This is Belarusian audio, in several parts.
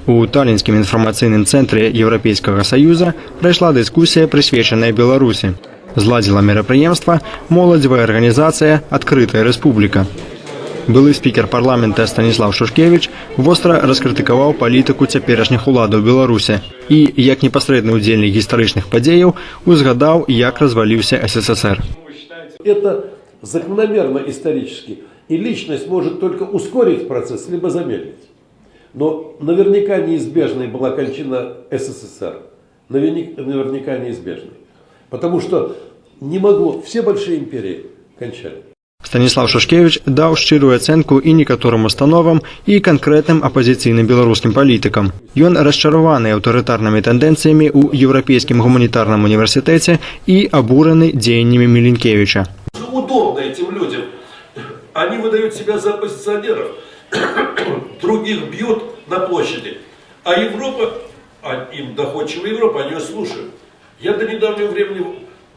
У Таллінскім інфармацыйным цэнтры Еўрапейскага Саюза прайшла дыскусія, прысвечаная Беларусі. Зладзіла мерапрыемства моладзевая арганізацыя «Адкрытая рэспубліка». Былы спікер парламента Станіслав Шушкевіч востра раскрытыкаваў палітыку цяперашніх уладаў Беларусі і, як непасрэдны ўдзельнік гістарычных падзеяў, узгадаў, як разваліўся СССР. Это закономерно исторически, и личность может только ускорить процесс, либо замедлить. Но наверняка неизбежной была кончина СССР. Наверняка неизбежной. Потому что не могло, все большие империи кончали. Станіслав Шушкевіч даў шчырую ацэнку і некаторым установам, і канкрэтным апазіцыйным беларускім палітыкам. Ён расчараваны аўтарытарнымі тэндэнцыямі ў Еўрапейскім гуманітарным універсітэце і абураны дзеяннямі Миленкевича. Удобно этим людям. Они выдают себя за оппозиционеров, других бьют на площади. А Европа, им доходчива Европа, они ее слушают. Я до недавнего времени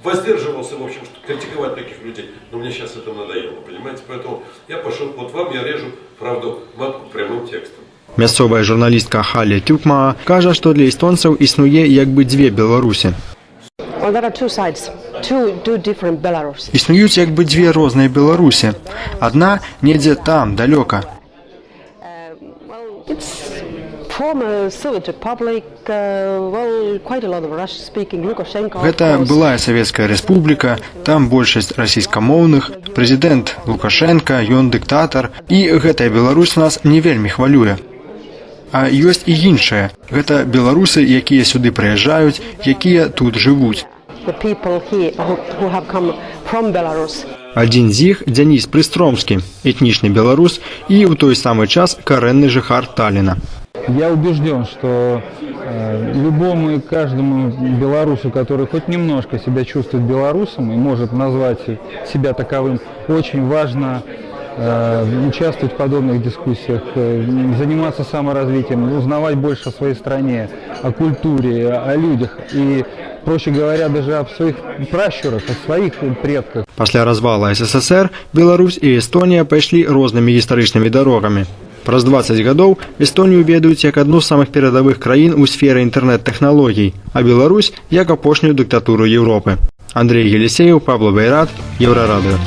воздерживался, в общем, критиковать таких людей, но мне сейчас это надоело, понимаете? Поэтому я пошел, вот вам я режу правду матку прямым текстом. Мясцовая журналістка Халя Тюкмаа кажа, што для эстонцаў існуе як бы дзве Беларусі. Існуюць як бы дзве розныя Беларусі. Адна недзе там, далёка. Гэта былая Савецкая рэспубліка, там большасць расійскамоўных, прэзідэнт Лукашенка, ён дыктатар, і гэтая Беларусь нас не вельмі хвалюе. А ёсць і іншая. Гэта беларусы, якія сюды прыязджаюць, якія тут жывуць. Адзін з іх – Дзяніс Прыстромскі, этнічны беларус і ў той самы час карэнны жыхар Талліна. Я убежден, что любому и каждому белорусу, который хоть немножко себя чувствует белорусом и может назвать себя таковым, очень важно участвовать в подобных дискуссиях, заниматься саморазвитием, узнавать больше о своей стране, о культуре, о людях и, проще говоря, даже о своих пращурах, о своих предках. Пасля развала СССР Беларусь і Эстонія пайшлі рознымі гістарычнымі дарогамі. Праз 20 гадоў Эстонію ведаюць як адну з самых перадавых краін у сферы інтэрнэт-тэхналогій, а Беларусь як апошнюю дыктатуру Еўропы. Андрей Елисеев, Павло Байрат, Еврорадио.